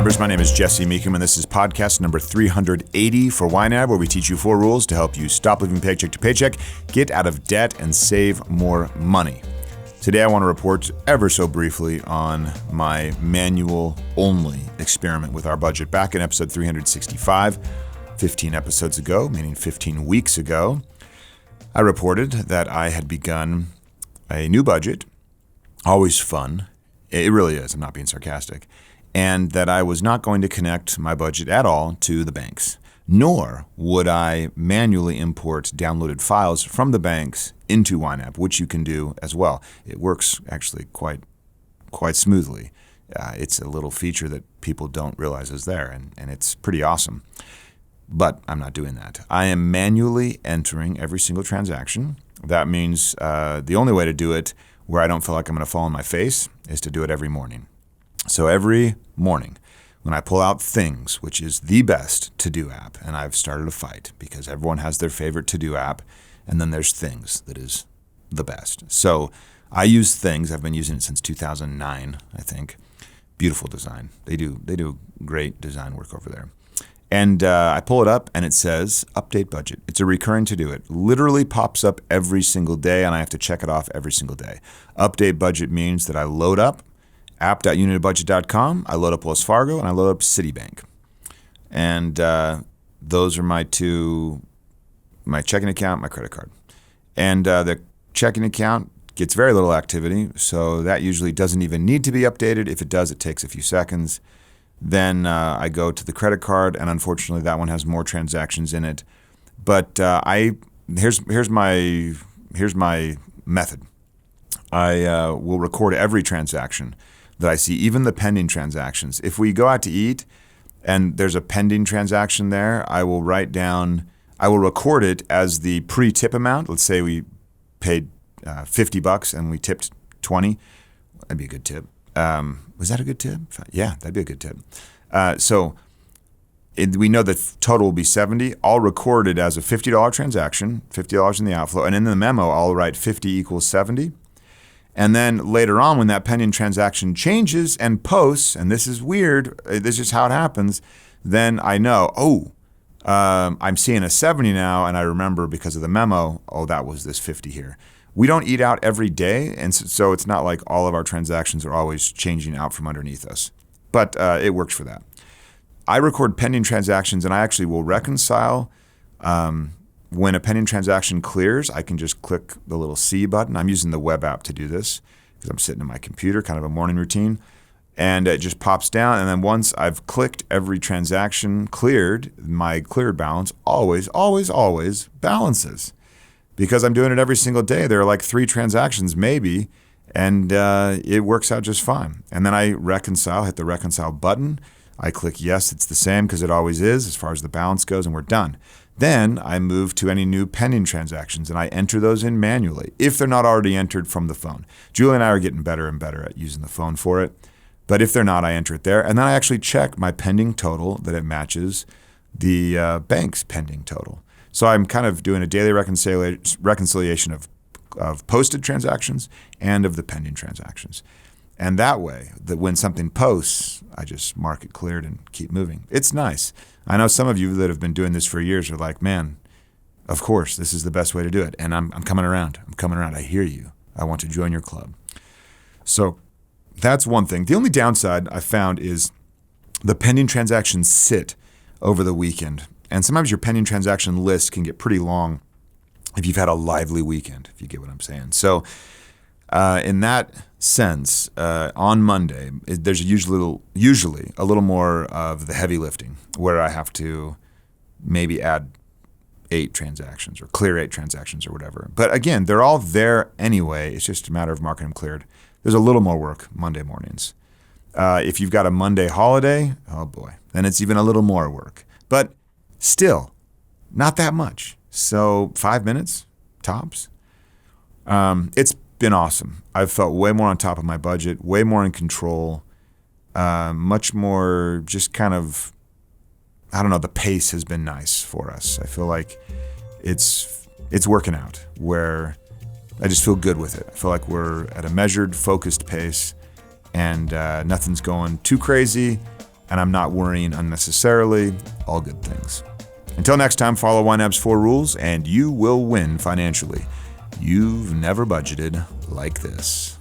YNABers, my name is Jesse Meekum, and this is podcast number 380 for YNAB, where we teach you 4 rules to help you stop living paycheck to paycheck, get out of debt, and save more money. Today I want to report ever so briefly on my manual-only experiment with our budget. Back in episode 365, 15 episodes ago, meaning 15 weeks ago, I reported that I had begun a new budget, always fun. It really is, I'm not being sarcastic. And that I was not going to connect my budget at all to the banks, nor would I manually import downloaded files from the banks into YNAB, which you can do as well. It works actually quite smoothly. It's a little feature that people don't realize is there, and it's pretty awesome. But I'm not doing that. I am manually entering every single transaction. That means the only way to do it where I don't feel like I'm going to fall on my face is to do it every morning. So every morning when I pull out Things, which is the best to-do app, and I've started a fight because everyone has their favorite to-do app, and then there's Things that is the best. So I use Things. I've been using it since 2009, I think. Beautiful design. They do great design work over there. And I pull it up, and it says Update Budget. It's a recurring to-do. It literally pops up every single day, and I have to check it off every single day. Update Budget means that I load up app.unitedbudget.com, I load up Wells Fargo, and I load up Citibank. And those are my checking account, my credit card. And the checking account gets very little activity, so that usually doesn't even need to be updated. If it does, it takes a few seconds. Then I go to the credit card, and unfortunately that one has more transactions in it. But here's my method. I will record every transaction that I see, even the pending transactions. If we go out to eat and there's a pending transaction there, I will record it as the pre-tip amount. Let's say we paid $50 and we tipped 20. That'd be a good tip. Was that a good tip? Yeah, that'd be a good tip. We know the total will be 70. I'll record it as a $50 transaction, $50 in the outflow, and in the memo I'll write 50 equals 70. And then later on, when that pending transaction changes and posts, and this is weird, this is how it happens, then I know, I'm seeing a 70 now, and I remember because of the memo, that was this 50 here. We don't eat out every day, and so it's not like all of our transactions are always changing out from underneath us. But it works for that. I record pending transactions, and I actually will reconcile. When a pending transaction clears, I can just click the little C button. I'm using the web app to do this because I'm sitting at my computer, kind of a morning routine. And it just pops down. And then once I've clicked every transaction cleared, my cleared balance always balances. Because I'm doing it every single day. There are like 3 transactions maybe, and it works out just fine. And then I hit the reconcile button. I click yes, it's the same because it always is as far as the balance goes, and we're done. Then I move to any new pending transactions, and I enter those in manually if they're not already entered from the phone. Julie and I are getting better and better at using the phone for it. But if they're not, I enter it there. And then I actually check my pending total that it matches the bank's pending total. So I'm kind of doing a daily reconciliation of posted transactions and of the pending transactions. And that way, that when something posts, I just mark it cleared and keep moving. It's nice. I know some of you that have been doing this for years are like, man, of course, this is the best way to do it. And I'm coming around. I hear you. I want to join your club. So that's one thing. The only downside I found is the pending transactions sit over the weekend. And sometimes your pending transaction list can get pretty long if you've had a lively weekend, if you get what I'm saying. So in that sense, on Monday, there's usually a little more of the heavy lifting where I have to maybe add 8 transactions or clear 8 transactions or whatever. But again, they're all there anyway. It's just a matter of marking them cleared. There's a little more work Monday mornings. If you've got a Monday holiday, oh boy, then it's even a little more work. But still, not that much. So 5 minutes, tops. It's been awesome. I've felt way more on top of my budget, way more in control, much more just kind of, the pace has been nice for us. I feel like it's working out where I just feel good with it. I feel like we're at a measured, focused pace, and nothing's going too crazy, and I'm not worrying unnecessarily. All good things. Until next time, follow YNAB's 4 rules and you will win financially. You've never budgeted like this.